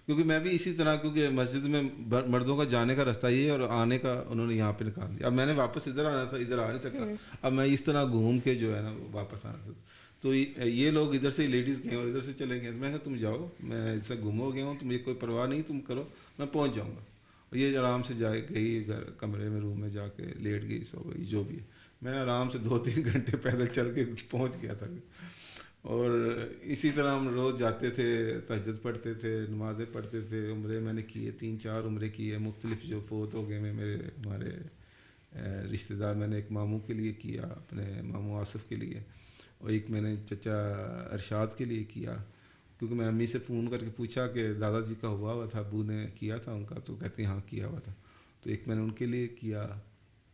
B: کیونکہ میں بھی اسی طرح, کیونکہ مسجد میں مردوں کا جانے کا راستہ یہ ہے اور آنے کا انہوں نے یہاں پہ نکال دیا. اب میں نے واپس ادھر آنا تھا, ادھر آ نہیں سکا, اب میں اس طرح گھوم کے جو ہے نا واپس آنا تھا. تو یہ لوگ ادھر سے لیڈیز گئے اور ادھر سے چلے گئے. میں کہا تم جاؤ, میں اس سے گم ہو گیا ہوں, تمہیں کوئی پرواہ نہیں, تم کرو, میں پہنچ جاؤں گا. اور یہ آرام سے جا گئی گھر کمرے میں روم میں جا کے لیٹ گئی, سو گئی, جو بھی ہے. میں آرام سے 2-3 گھنٹے پیدل چل کے پہنچ گیا تھا. اور اسی طرح ہم روز جاتے تھے, تہجد پڑھتے تھے, نمازیں پڑھتے تھے. عمرے میں نے کیے 3-4 عمرے کیے, مختلف جو فوت ہو گئے میرے ہمارے رشتہ دار. میں نے ایک ماموں کے لیے کیا, اپنے ماموں آصف کے لیے, اور ایک میں نے چچا ارشاد کے لیے کیا, کیونکہ میں امی سے فون کر کے پوچھا کہ دادا جی کا ہوا تھا, ابو نے کیا تھا ان کا, تو کہتے ہیں ہاں کیا ہوا تھا. تو ایک میں نے ان کے لیے کیا,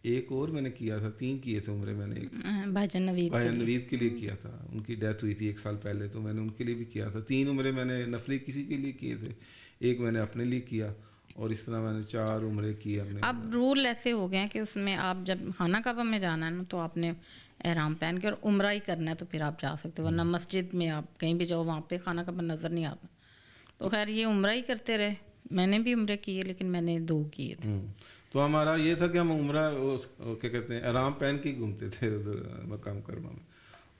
B: ایک اور میں نے کیا تھا, 3 کیے تھے عمرے میں نے. ایک بھائی جان نوید کے لیے کیا تھا, ان کی ڈیتھ ہوئی تھی 1 سال پہلے, تو میں نے ان کے لیے بھی کیا تھا. 3 عمرے میں نے نفلی کسی کے لیے کیے تھے, ایک میں نے اپنے لیے کیا, اور اس طرح میں نے 4 عمرے کیے ہم نے.
C: اب رول ایسے ہو گئے ہیں کہ اس میں آپ جب خانہ کعبہ میں جانا ہے نا تو آپ نے احرام پہن کے اور عمرہ ہی کرنا ہے تو پھر آپ جا سکتے ہو, ورنہ مسجد میں آپ کہیں بھی جاؤ وہاں پہ خانہ کعبہ نظر نہیں آتا. تو خیر یہ عمرہ ہی کرتے رہے, میں نے بھی عمرے کیے لیکن میں نے 2 کیے تھے.
B: تو ہمارا یہ تھا کہ ہم عمرہ کیا کہتے ہیں احرام پہن کے گھومتے تھے مقام کرما میں.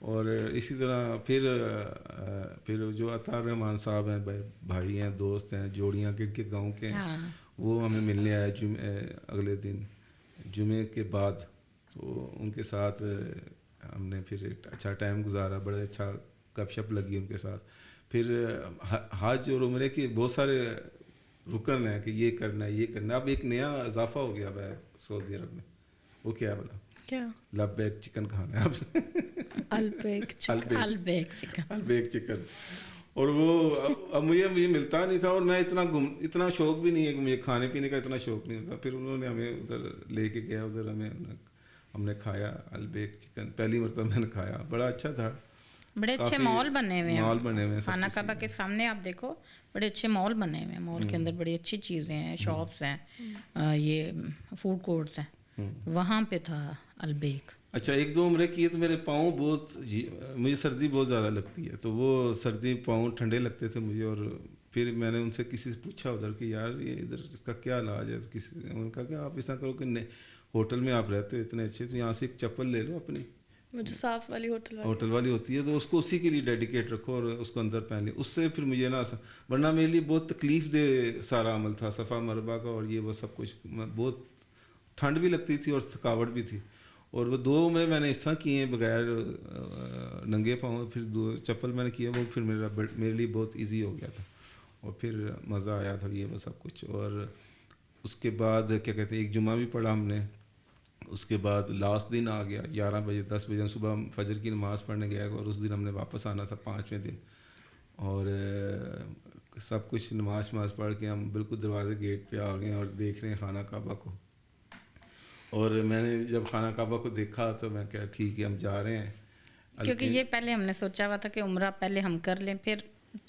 B: اور اسی طرح پھر جو عطار رحمان صاحب ہیں, بھائی ہیں, دوست ہیں, جوڑیاں کے گاؤں کے ہیں, وہ ہمیں ملنے آئے اگلے دن جمعے کے بعد. تو ان کے ساتھ ہم نے پھر ایک اچھا ٹائم گزارا, بڑے اچھا گپ شپ لگی ان کے ساتھ. پھر حج اور عمرے کے بہت سارے رکن ہے کہ یہ کرنا ہے, یہ کرنا ہے. اب ایک نیا اضافہ ہو گیا ہے سعودی عرب میں, وہ کیا بولا, کیا لبیک چکن کھانا ہے اب, البیک چکن. اور وہ اب مجھے ملتا نہیں تھا, اور میں اتنا شوق بھی نہیں ہے کہ مجھے کھانے پینے کا اتنا شوق نہیں ہوتا. پھر انہوں نے ہمیں ادھر لے کے گیا, ادھر ہم نے کھایا البیک چکن, پہلی مرتبہ میں نے کھایا, بڑا اچھا تھا.
C: بڑے اچھے مال بنے ہوئے ہیں خانہ کعبہ کے سامنے, آپ دیکھو بڑے اچھے مال بنے ہوئے ہیں, مال کے اندر بڑی اچھی چیزیں ہیں, شاپس ہیں, یہ فوڈ کورٹس ہیں, وہاں پہ تھا البیک.
B: اچھا 1-2 عمرے کیے تو میرے پاؤں بہت, مجھے سردی بہت زیادہ لگتی ہے, تو وہ سردی پاؤں ٹھنڈے لگتے تھے مجھے. اور پھر میں نے ان سے کسی سے پوچھا ادھر کہ یار یہ ادھر اس کا کیا علاج ہے, کسی نے ان کا کہ آپ ایسا کرو کہ ہوٹل میں آپ رہتے ہو اتنے اچھے, تو یہاں سے ایک چپل لے لو اپنی,
A: جو صاف والی
B: ہوٹل والی ہوتی ہے, تو اس کو اسی کے لیے ڈیڈیکیٹ رکھو اور اس کو اندر پہن لیں. اس سے پھر مجھے نا, ورنہ میرے لیے بہت تکلیف دہ سارا عمل تھا صفا مربع کا, اور یہ وہ سب کچھ, بہت ٹھنڈ بھی لگتی تھی اور تھکاوٹ بھی تھی. اور وہ 2 عمرے میں نے اس طرح کیے ہیں بغیر ننگے پاؤں, پھر 2 چپل میں نے کیا, وہ پھر میرے لیے بہت ایزی ہو گیا تھا, اور پھر مزہ آیا تھا یہ وہ سب کچھ. اور اس کے بعد کیا کہتے ہیں ایک جمعہ بھی پڑھا ہم نے, اس کے بعد لاسٹ دن آ گیا 11 بجے 10 بجے صبح ہم فجر کی نماز پڑھنے گئے اور اس دن ہم نے واپس آنا تھا 5ویں دن. اور سب کچھ نماز پڑھ کے ہم بالکل دروازے گیٹ پہ آ گئے اور دیکھ رہے ہیں خانہ کعبہ کو. اور میں نے جب خانہ کعبہ کو دیکھا تو میں کہا ٹھیک ہے ہم جا رہے ہیں,
C: کیونکہ یہ پہلے ہم نے سوچا ہوا تھا کہ عمرہ پہلے ہم کر لیں, پھر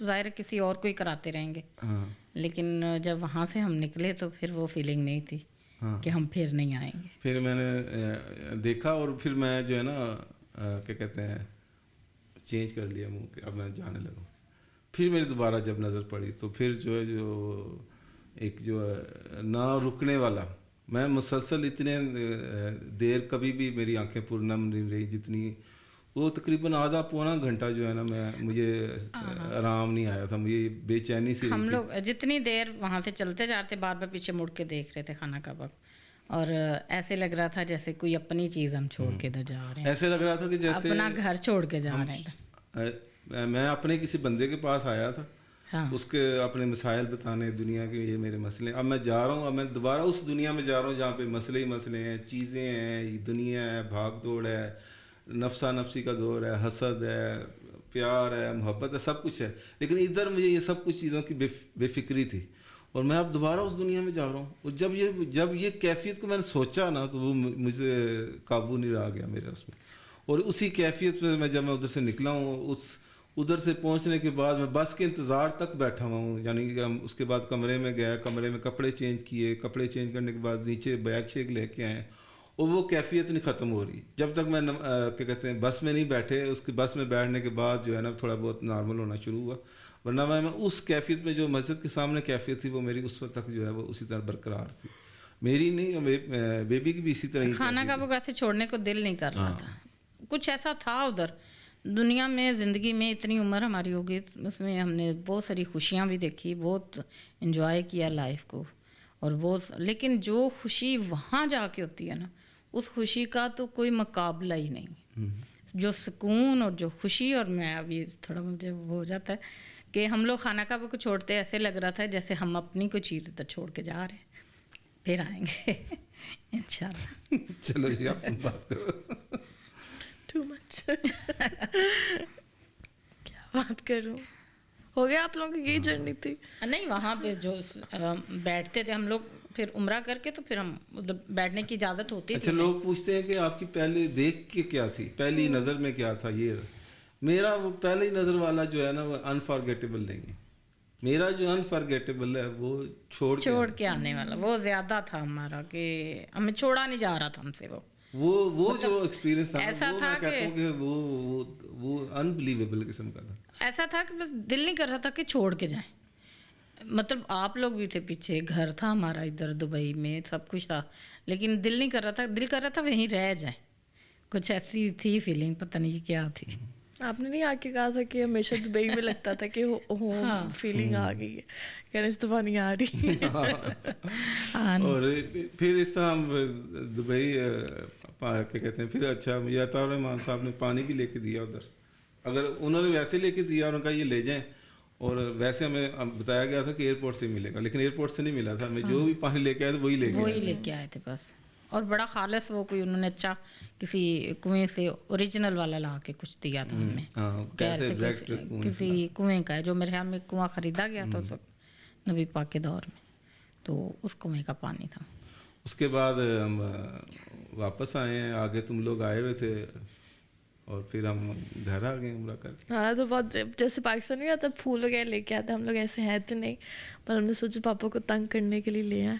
C: ظاہر کسی اور کو ہی کراتے رہیں گے. لیکن جب وہاں سے ہم نکلے تو پھر وہ فیلنگ نہیں تھی کہ ہم پھر نہیں آئیں گے.
B: پھر میں نے دیکھا اور پھر میں جو ہے نا کیا کہتے ہیں چینج کر لیا منہ کہ اب میں جانے لگا. پھر میری دوبارہ جب نظر پڑی تو پھر جو ہے جو ایک جو نہ رکنے والا, میں مسلسل اتنے دیر کبھی بھی میری آنکھیں پرنم نہیں رہی جتنی, وہ تقریباً آدھا پونا گھنٹہ جو ہے نا مجھے آرام نہیں آیا تھا, مجھے بے چینی سی.
C: ہم لوگ جتنی دیر وہاں سے چلتے جاتے بار بار پیچھے مڑ کے دیکھ رہے تھے خانہ کعبہ, اور ایسے لگ رہا تھا جیسے کوئی اپنی چیز ہم چھوڑ کے ادھر جا رہے ہیں,
B: ایسے لگ رہا تھا کہ جیسے
C: اپنا گھر چھوڑ کے جا رہے ہیں.
B: میں اپنے کسی بندے کے پاس آیا تھا, اس کے اپنے مسائل بتانے دنیا کے, یہ میرے مسئلے, اب میں جا رہا ہوں, اب میں دوبارہ اس دنیا میں جا رہا ہوں جہاں پہ مسئلے ہی مسئلے ہیں, چیزیں ہیں, دنیا ہے, بھاگ دوڑ ہے, نفسا نفسی کا دور ہے, حسد ہے, پیار ہے, محبت ہے, سب کچھ ہے. لیکن ادھر مجھے یہ سب کچھ چیزوں کی بے فکری تھی, اور میں اب دوبارہ اس دنیا میں جا رہا ہوں. اور جب یہ کیفیت کو میں نے سوچا نا تو وہ مجھے قابو نہیں رہا گیا میرے اس میں. اور اسی کیفیت میں جب میں ادھر سے نکلا ہوں, ادھر سے پہنچنے کے بعد میں بس کے انتظار تک بیٹھا ہوا ہوں. یعنی کہ ہم اس کے بعد کمرے میں گئے, کمرے میں کپڑے چینج کیے, کپڑے چینج کرنے کے بعد نیچے بیگ شیک لے کے آئے, اور وہ کیفیت نہیں ختم ہو رہی جب تک میں کیا کہتے ہیں بس میں نہیں بیٹھے. اس کی بس میں بیٹھنے کے بعد جو ہے نا تھوڑا بہت نارمل ہونا شروع ہوا, ورنہ میں اس کیفیت میں جو مسجد کے سامنے کیفیت تھی وہ میری اس وقت تک جو ہے وہ اسی طرح برقرار تھی. میری نہیں, بیبی کی بھی اسی طرح ہی.
C: خانہ کعبہ کو ایسے چھوڑنے کو دل نہیں کر رہا تھا. کچھ ایسا تھا ادھر دنیا میں, زندگی میں اتنی عمر ہماری ہو گئی, اس میں ہم نے بہت ساری خوشیاں بھی دیکھی, بہت انجوائے کیا لائف کو, اور بہت, لیکن جو خوشی وہاں جا کے ہوتی ہے نا اس خوشی کا تو کوئی مقابلہ ہی نہیں. جو سکون اور جو خوشی, اور میں ابھی تھوڑا مجھے وہ ہو جاتا ہے کہ ہم لوگ خانہ کعبہ کو چھوڑتے ایسے لگ رہا تھا جیسے ہم اپنی کوئی چیز ادھر چھوڑ کے جا رہے ہیں, پھر آئیں گے انشاءاللہ.
B: چلو جی آپ تم بات کرو.
A: ٹو مچ کیا بات کروں, ہو گیا آپ لوگوں کی یہی جرنی تھی.
C: نہیں, وہاں پہ جو بیٹھتے تھے ہم لوگ, پھر عمرہ کر کے تو پھر ہم ادھر بیٹھنے کی اجازت ہوتی تھی.
B: اچھا, لوگ پوچھتے ہیں کہ آپ کی پہلے دیکھ کے کیا تھی, پہلی نظر میں کیا تھا. یہ میرا وہ پہلی نظر والا جو ہے نا وہ انفارگیٹیبل نہیں ہے. میرا جو انفارگیٹیبل ہے وہ چھوڑ کے آنے والا
C: وہ زیادہ تھا ہمارا, کہ ہمیں چھوڑا نہیں جا رہا تھا ہم سے.
B: وہ جو ایکسپیرینس تھا ایسا تھا کہ وہ انبلیویبل قسم کا تھا.
C: ایسا تھا کہ بس دل نہیں کر رہا تھا کہ چھوڑ کے جائیں. مطلب آپ لوگ بھی تھے پیچھے, گھر تھا ہمارا ادھر دبئی میں, سب کچھ تھا, لیکن دل نہیں کر رہا تھا. دل کر رہا تھا وہیں رہ جائیں. کچھ ایسی تھی فیلنگ, پتہ نہیں کیا تھی.
A: آپ نے نہیں آ کے کہا تھا کہ ہمیشہ دبئی میں لگتا تھا کہ ہوم فیلنگ آ گئی ہے, کہنے اس دفعہ نہیں آ رہی.
B: اور پھر اس طرح ہم دبئی کیا کہتے ہیں, پھر اچھا مجھے عطا الرحمان صاحب نے پانی بھی لے کے دیا ادھر. اگر انہوں نے ویسے لے کے دیا اور ان کا یہ لے جائیں, اور ویسے ہمیں بتایا گیا تھا کہ ایئرپورٹ سے ملے گا, لیکن ایئرپورٹ سے نہیں ملا تھا. ہمیں جو بھی پانی لے کے آئے تھے وہی لے کے
C: آئے تھے بس. اور بڑا خالص وہ کوئی انہوں نے اچھا کسی کنویں سے اوریجنل والا لا کے کچھ دیا تھا ہمیں, کسی کنویں کا ہے, جو میرے خیال میں کنواں خریدا گیا تھا اس وقت نبی پاک کے دور میں, تو اس کنویں کا پانی تھا.
B: اس کے بعد ہم واپس آئے ہیں, آگے تم لوگ آئے ہوئے تھے, اور پھر ہم گھر آ گئے عمرہ کر کے.
A: ہمارا تو بہت جیسے پاکستان میں آتا پھول وغیرہ لے کے آتے, ہم لوگ ایسے ہیں تو نہیں, پر ہم نے سوچا پاپا کو تنگ کرنے کے لیے لے آئے,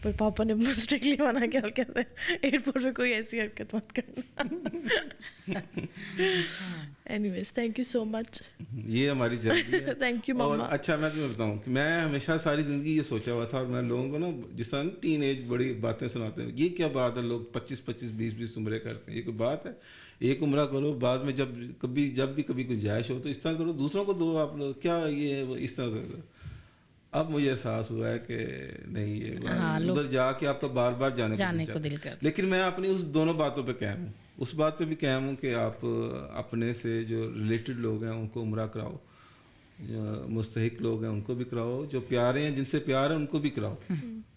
A: پر پاپا نے اسٹرکٹلی منع کیا, کہتے ہیں ایئرپورٹ پہ کوئی ایسی حرکت مت کرنا. Anyways thank you so much,
B: یہ ہماری جرنی ہے.
A: Thank you mama.
B: اچھا میں تمہیں بتاؤں کہ میں ہمیشہ ساری زندگی یہ سوچا ہوا تھا, اور میں لوگوں کو نا جس طرح ٹین ایج بڑی باتیں سناتے ہیں, یہ کیا بات ہے لوگ 25 20 عمرے کرتے ہیں, یہ کوئی بات ہے؟ ایک عمرہ کرو, بعد میں جب بھی کبھی گنجائش ہو تو اس طرح کرو, دوسروں کو دو. آپ لوگ کیا یہ اس طرح سے. اب مجھے احساس ہوا ہے کہ نہیں, یہ ادھر جا کے آپ کا بار بار جانے کو دل کرتا. لیکن میں اپنی اس دونوں باتوں پہ قائم ہوں. اس بات پہ بھی قائم ہوں کہ آپ اپنے سے جو ریلیٹڈ لوگ ہیں ان کو عمرہ کراؤ, مستحق لوگ ہیں ان کو بھی کراؤ, جو پیارے ہیں جن سے پیار ہے ان کو بھی کراؤ.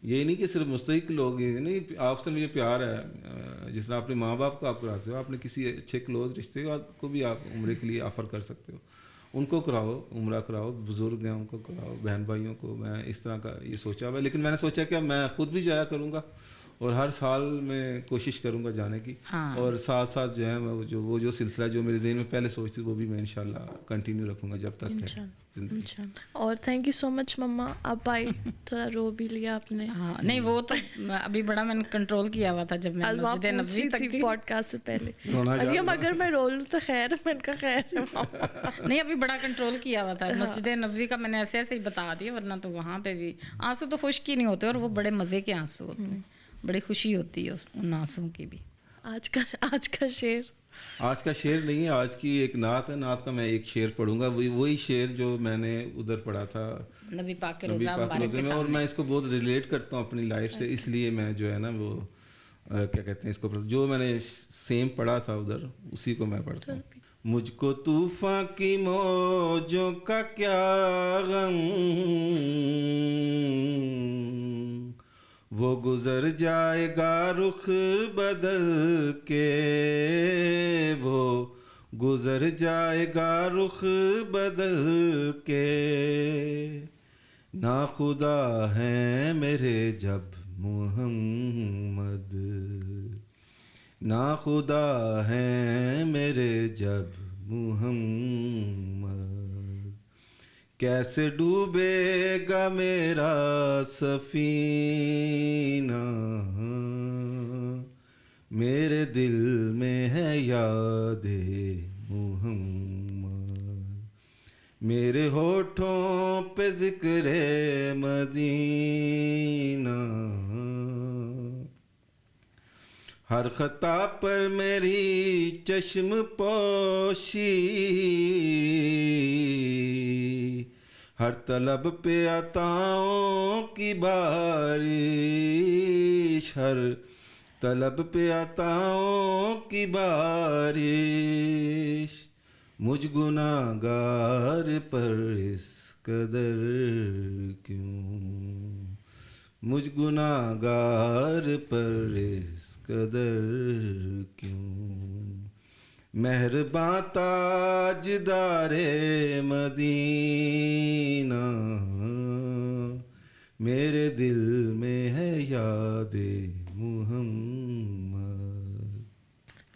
B: یہ نہیں کہ صرف مستحق لوگ ہی نہیں، آپ سے مجھے پیار ہے، جس طرح اپنے ماں باپ کو آپ کراتے ہو، اپنے کسی اچھے کلوز رشتے کو بھی آپ عمرے کے لیے آفر کر سکتے ہو، ان کو کراؤ، عمرہ کراؤ، بزرگ ہیں ان کو کراؤ، بہن بھائیوں کو. میں اس طرح کا یہ سوچا ہوا ہے، لیکن میں نے سوچا کہ میں خود بھی جایا کروں گا اور ہر سال میں کوشش کروں گا جانے کی. اور ساتھ ساتھ جو ہے وہ جو سلسلہ جو میرے ذہن میں پہلے سوچتی وہ بھی میں انشاءاللہ کنٹینیو رکھوں گا جب تک ہے.
A: اور تھینک یو سو مچ مما، آپ آئی تھوڑا رو بھی لیا آپ نے.
C: ہاں نہیں وہ تو ابھی بڑا میں نے کنٹرول کیا ہوا تھا جب میں مسجد نبوی تک تھی
A: پوڈ کاسٹ سے پہلے. مریم اگر میں رو لوں تو خیر، میں کا خیر
C: نہیں ابھی بڑا کنٹرول کیا ہوا تھا. مسجد نبوی کا میں نے ایسے ایسے ہی بتا دیا، ورنہ تو وہاں پہ بھی آنسو تو خشک ہی نہیں ہوتے، اور وہ بڑے مزے کے آنسو ہوتے ہیں، بڑی خوشی ہوتی ہے ان آنسوؤں کی بھی.
A: آج کا شعر،
B: آج کا شعر نہیں ہے، آج کی ایک نعت ہے. نعت کا میں ایک شعر پڑھوں گا، وہی شعر جو میں نے ادھر پڑھا تھا
C: نبی پاک کے روزہ مبارک کے
B: میں، اور میں اس کو بہت ریلیٹ کرتا ہوں اپنی لائف سے، اس لیے میں جو ہے نا وہ کیا کہتے ہیں اس کو، جو میں نے سیم پڑھا تھا ادھر اسی کو میں پڑھتا ہوں. مجھ کو طوفان کی موجوں کا کیا غم، وہ گزر جائے گا رخ بدل کے، وہ گزر جائے گا رخ بدل کے. نا خدا ہیں میرے جب محمد، نا خدا ہیں میرے جب محمد. کیسے ڈوبے گا میرا سفینہ، میرے دل میں ہے یاد محمد. میرے ہونٹوں پہ ذکر مدینہ، ہر خطا پر میری چشم پوشی، ہر طلب پہ عطاؤں کی بارش، ہر طلب پہ عطاؤں کی بارش. مجھ گناہگار پر اس قدر کیوں، مجھ گناہگار پر اس قدر کیوں. مہرباں تاجدار مدینہ، میرے دل میں ہے یاد محمد.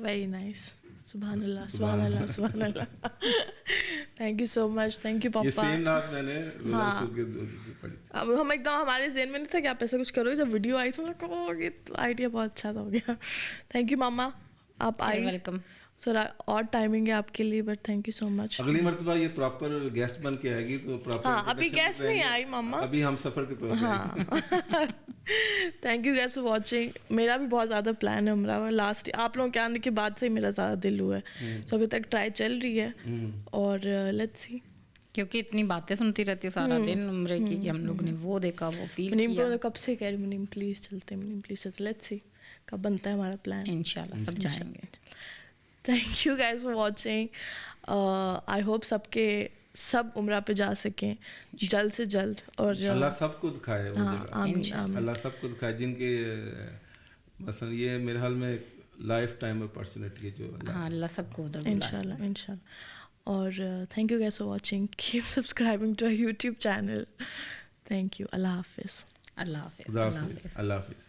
A: Very nice. سبحان اللہ، سبحان اللہ، سبحان اللہ. Thank you so much, thank you papa.
B: یہ سیم نعت میں نے
A: اب ہم ایک دم ہمارے ذہن میں نہیں تھا کہ آپ ایسا کچھ کرو گے، جب ویڈیو آئی تو آئیڈیا بہت اچھا تھا، ہو گیا. تھینک یو ماما، آپ آئی.
C: ویلکم.
A: تھوڑا اور ٹائمنگ ہے آپ کے لیے، بٹ تھینک یو سو مچ.
B: اگلی مرتبہ یہ پراپر گیسٹ بن کے آئے گی تو پراپر.
A: ہاں ابھی گیسٹ نہیں آئی ماما،
B: ابھی ہم سفر کے طور پر.
A: ہاں. Thank you guys for watching. میرا بھی بہت زیادہ پلان ہے عمرہ کا. لاسٹ آپ لوگوں کے آنے کے بعد سے میرا زیادہ دل ہوا ہے، تو ابھی تک ٹرائی چل رہی ہے، اور لیٹس سی.
C: کیونکہ اتنی باتیں سنتی رہتی ہوں سارا دن عمرے کی، کہ ہم لوگ نے وہ دیکھا، وہ فیل
A: منیم کو کب سے کہہ رہی منیم پلیز چلتے، منیم پلیز چلتے. لیٹس سی کب بنتا ہے ہمارا پلان.
C: انشاءاللہ سب جائیں گے.
A: Thank you guys for watching. I hope سب عمرہ پہ جا سکیں جلد سے جلد، اور
B: اللہ سب کو دکھائے، اللہ سب کو دکھائے جن کے مثلا یہ میرے حال میں لائف ٹائم اپرچونیٹی ہے جو
C: اللہ سب کو ادھر
A: انشاءاللہ انشاءاللہ. اور thank you guys for watching. Keep subscribing to YouTube channel. Thank you. اللہ حافظ.
C: اللہ حافظ.
B: اللہ حافظ. اللہ حافظ.